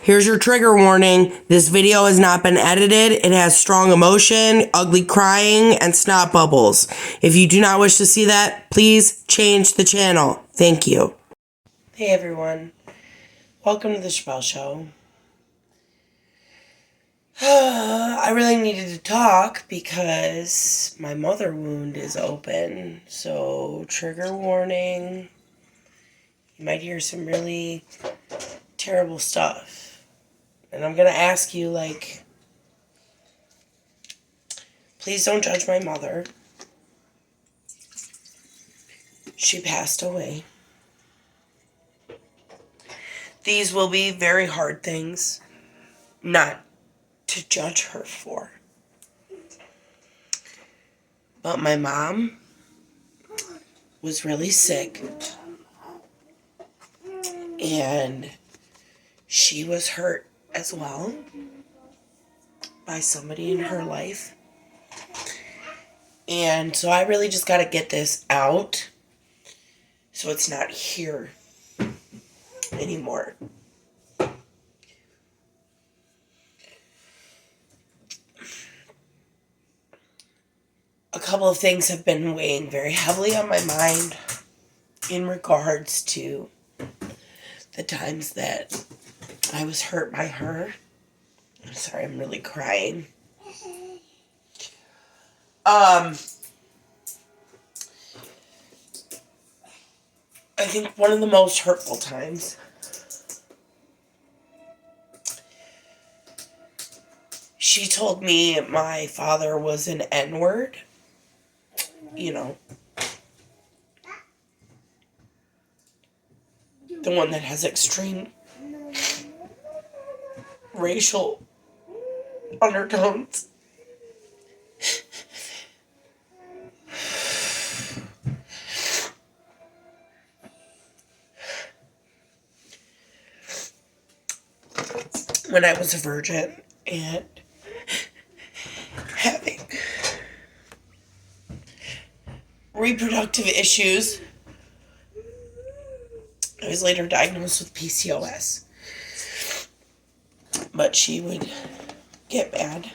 Here's your trigger warning. This video has not been edited. It has strong emotion, ugly crying, and snot bubbles. If you do not wish to see that, please change the channel. Thank you. Hey everyone. Welcome to the Chappelle Show. I really needed to talk because my mother wound is open. So, trigger warning. You might hear some really terrible stuff. And I'm going to ask you, please don't judge my mother. She passed away. These will be very hard things not to judge her for. But my mom was really sick. And she was hurt as well by somebody in her life. And so I really just got to get this out so it's not here anymore. A couple of things have been weighing very heavily on my mind in regards to the times that I was hurt by her. I'm sorry, I'm really crying. I think one of the most hurtful times, she told me my father was an N-word. You know, the one that has extreme racial undertones. When I was a virgin and having reproductive issues, I was later diagnosed with PCOS. But she would get mad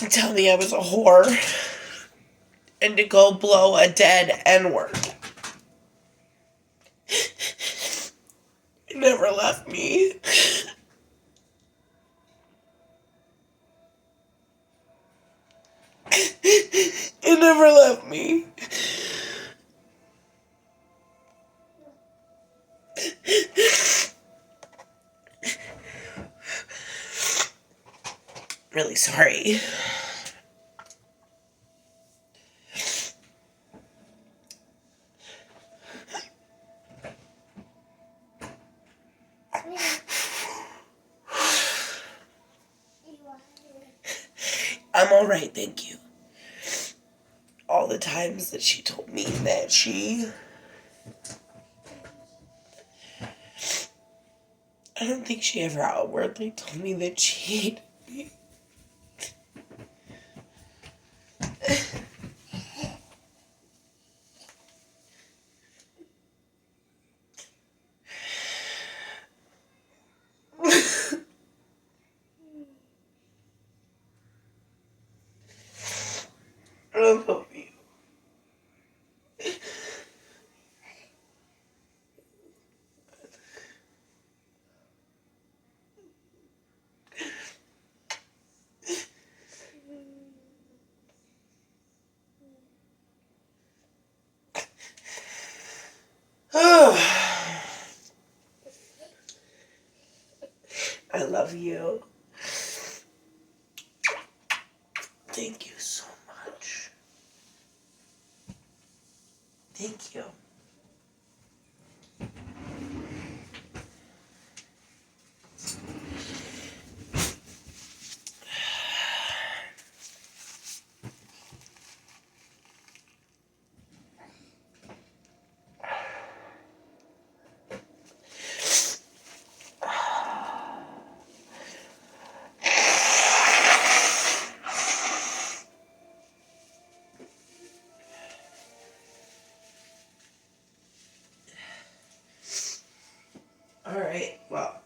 and tell me I was a whore and to go blow a dead N-word. It never left me. It never left me. Really sorry. I'm alright, thank you. All the times that she told me that I don't think she ever outwardly told me that she hated me. I love you. Alright, well,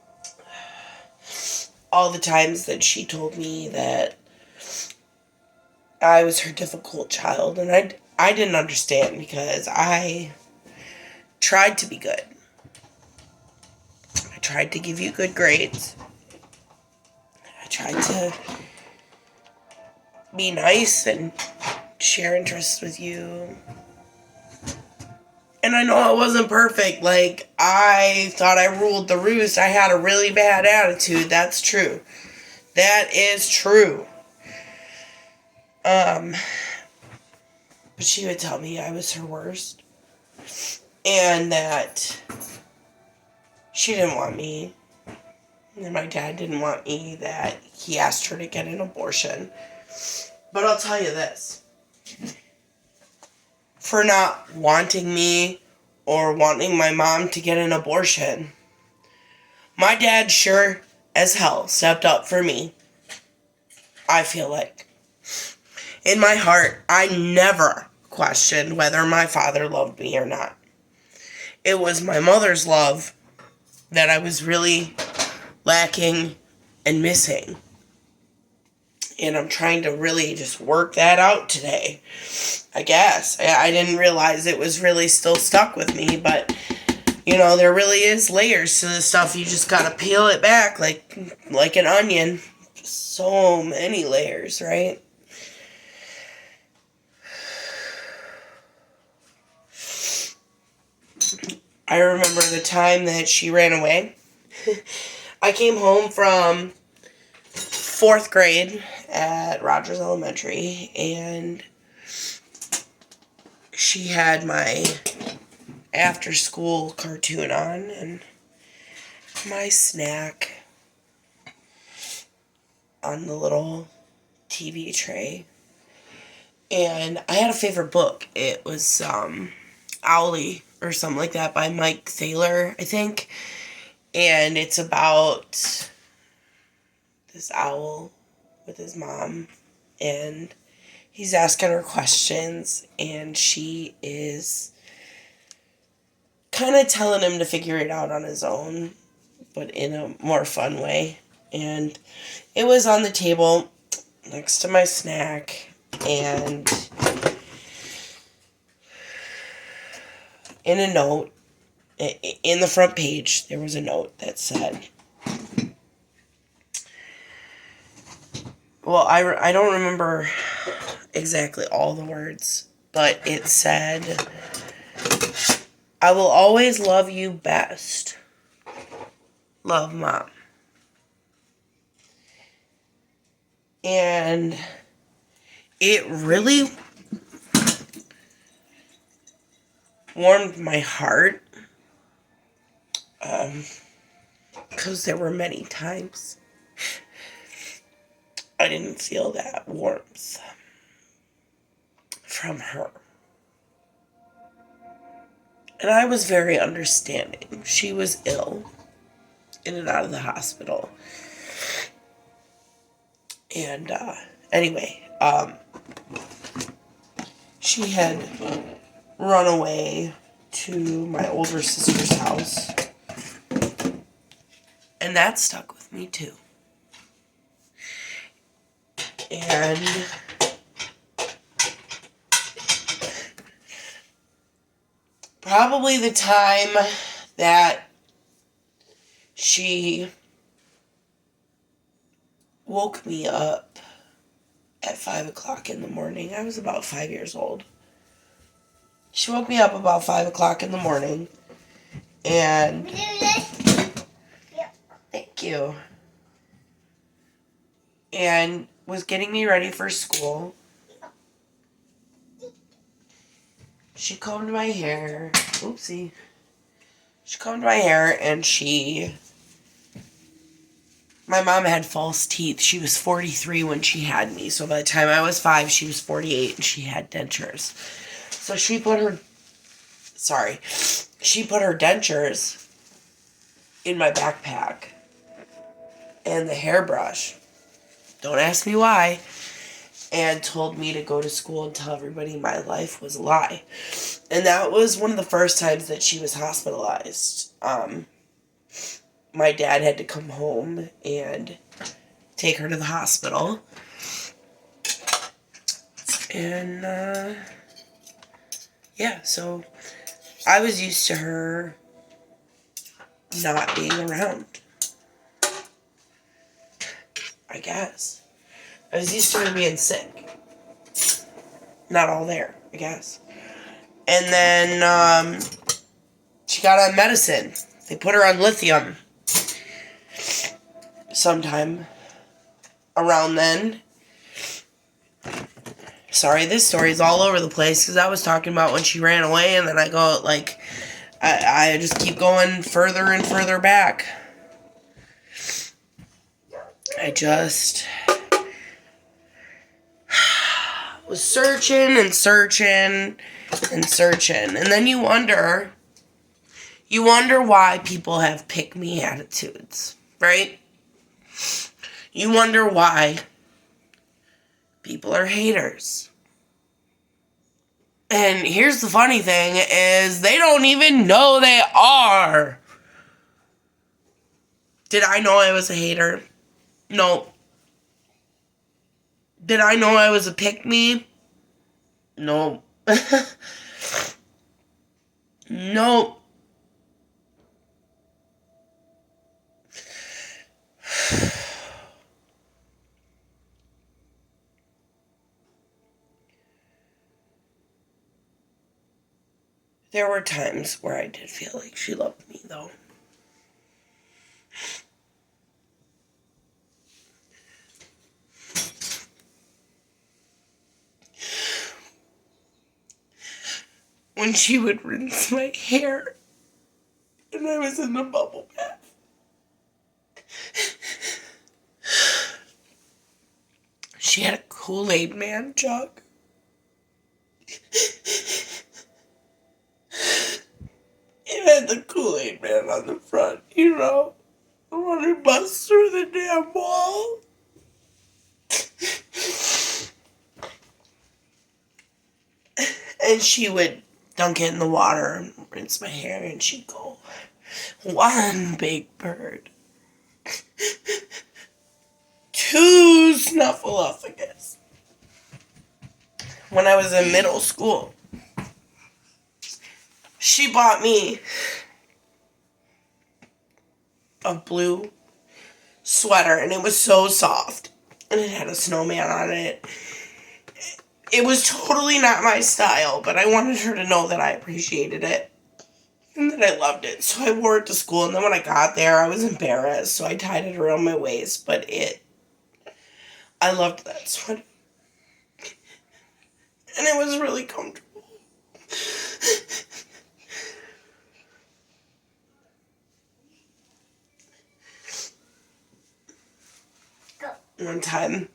all the times that she told me that I was her difficult child, and I didn't understand because I tried to be good. I tried to give you good grades. I tried to be nice and share interests with you. And I know it wasn't perfect. Like, I thought I ruled the roost. I had a really bad attitude. That's true. That is true. But she would tell me I was her worst. And that she didn't want me. And my dad didn't want me. That he asked her to get an abortion. But I'll tell you this. For not wanting me or wanting my mom to get an abortion, my dad sure as hell stepped up for me. I feel like. In my heart, I never questioned whether my father loved me or not. It was my mother's love that I was really lacking and missing. And I'm trying to really just work that out today. I guess. I didn't realize it was really still stuck with me, but, you know, there really is layers to this stuff. You just gotta peel it back like an onion. So many layers, right? I remember the time that she ran away. I came home from 4th grade at Rogers Elementary, and she had my after-school cartoon on, and my snack on the little TV tray. And I had a favorite book. It was, Owly, or something like that, by Mike Thaler, I think. And it's about this owl with his mom, and he's asking her questions, and she is kind of telling him to figure it out on his own, but in a more fun way. And it was on the table next to my snack, and in a note, in the front page, there was a note that said, well, I don't remember exactly all the words, but it said, I will always love you best. Love, Mom. And it really warmed my heart, because there were many times I didn't feel that warmth from her. And I was very understanding. She was ill, in and out of the hospital. And anyway, she had run away to my older sister's house. And that stuck with me too. And probably the time that she woke me up at 5 o'clock in the morning. I was about 5 years old. She woke me up about 5 o'clock in the morning, and thank you. And was getting me ready for school. She combed my hair. Oopsie. She combed my hair, and my mom had false teeth. She was 43 when she had me. So by the time I was 5, she was 48, and she had dentures. So she put her dentures in my backpack and the hairbrush. Don't ask me why. And told me to go to school and tell everybody my life was a lie. And that was one of the first times that she was hospitalized. my dad had to come home and take her to the hospital. And, yeah, so I was used to her not being around. I guess. I was used to her being sick. Not all there, I guess. And then, she got on medicine. They put her on lithium sometime around then. Sorry, this story is all over the place because I was talking about when she ran away, and then I go, like, I just keep going further and further back. I just was searching and searching and searching. And then you wonder why people have pick-me attitudes, right? You wonder why people are haters. And here's the funny thing is they don't even know they are. Did I know I was a hater? No. Did I know I was a pick-me? No. No. There were times where I did feel like she loved me, though. When she would rinse my hair and I was in the bubble bath. She had a Kool-Aid Man jug. It had the Kool-Aid Man on the front, you know. The one who busts through the damn wall. And she would dunk it in the water and rinse my hair, and she'd go, one big bird. Two snuffleupagus. When I was in middle school, she bought me a blue sweater, and it was so soft, and it had a snowman on it. It was totally not my style, but I wanted her to know that I appreciated it and that I loved it. So I wore it to school, and then when I got there, I was embarrassed, so I tied it around my waist, but I loved that sweater. And it was really comfortable. One time,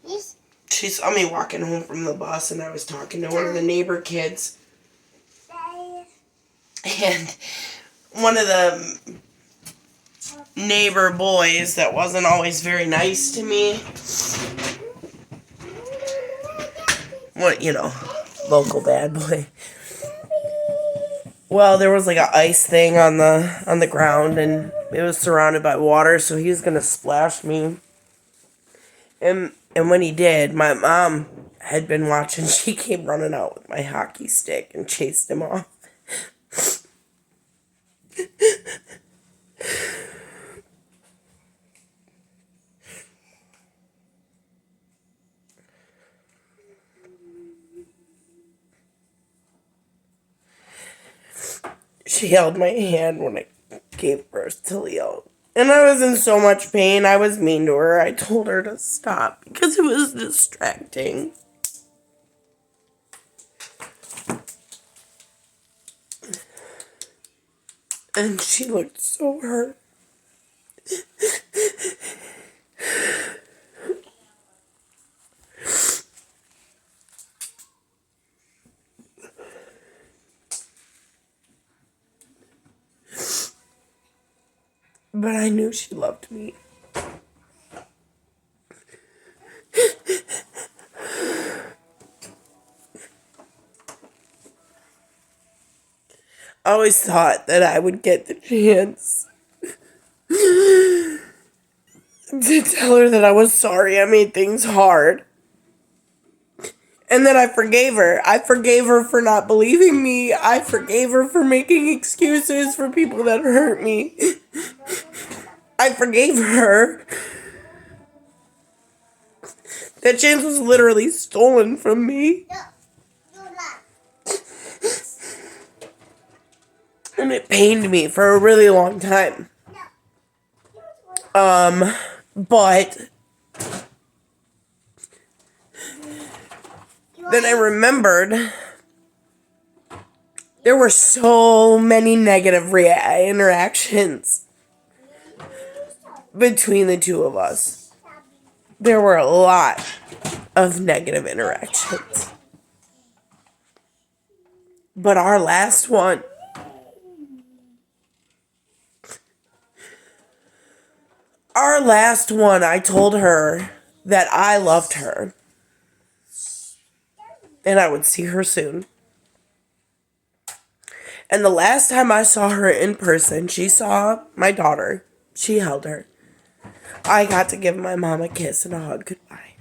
she saw me walking home from the bus, and I was talking to one of the neighbor kids. And one of the neighbor boys that wasn't always very nice to me, what, you know, local bad boy. Well, there was like an ice thing on the ground, and it was surrounded by water, so he was gonna splash me. And when he did, my mom had been watching. She came running out with my hockey stick and chased him off. She held my hand when I gave birth to Leo. And I was in so much pain, I was mean to her. I told her to stop because it was distracting. And she looked so hurt. But I knew she loved me. I always thought that I would get the chance to tell her that I was sorry I made things hard. And then I forgave her. I forgave her for not believing me. I forgave her for making excuses for people that hurt me. I forgave her. That chance was literally stolen from me. And it pained me for a really long time. But then I remembered there were so many negative interactions between the two of us. There were a lot of negative interactions. But our last one, I told her that I loved her and I would see her soon. And the last time I saw her in person, she saw my daughter. She held her. I got to give my mom a kiss and a hug goodbye.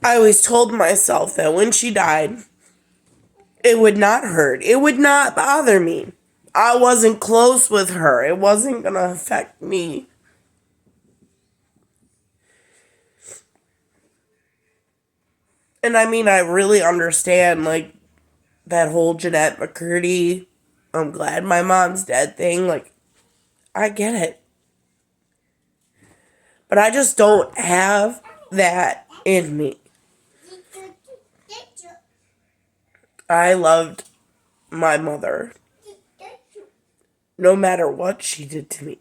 I always told myself that when she died, it would not hurt. It would not bother me. I wasn't close with her. It wasn't going to affect me. And I mean, I really understand, like, that whole Jeanette McCurdy, I'm glad my mom's dead thing. Like, I get it. But I just don't have that in me. I loved my mother no matter what she did to me,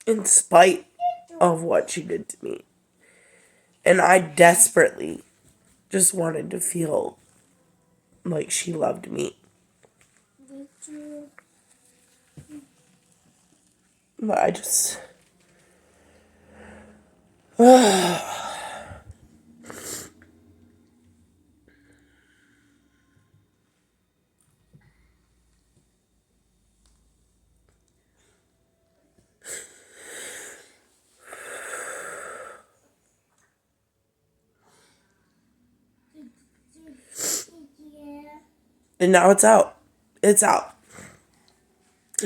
in spite of what she did to me. And I desperately just wanted to feel like she loved me. But I just... And now it's out. It's out.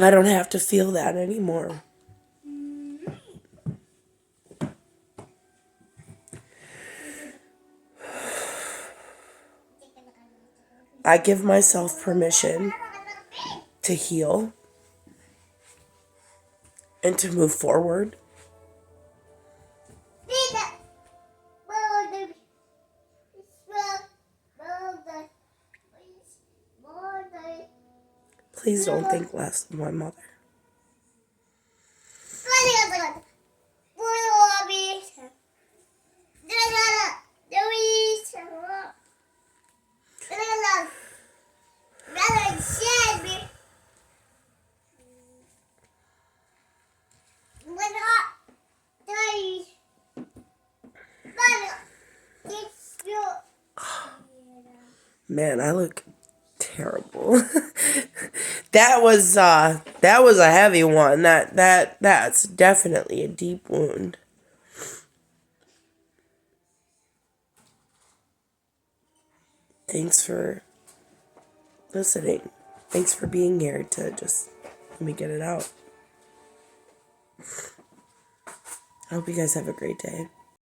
I don't have to feel that anymore. I give myself permission to heal and to move forward. Please don't think less of my mother. Man, I look terrible. That was a heavy one. That's definitely a deep wound. Thanks for listening. Thanks for being here to just let me get it out. I hope you guys have a great day.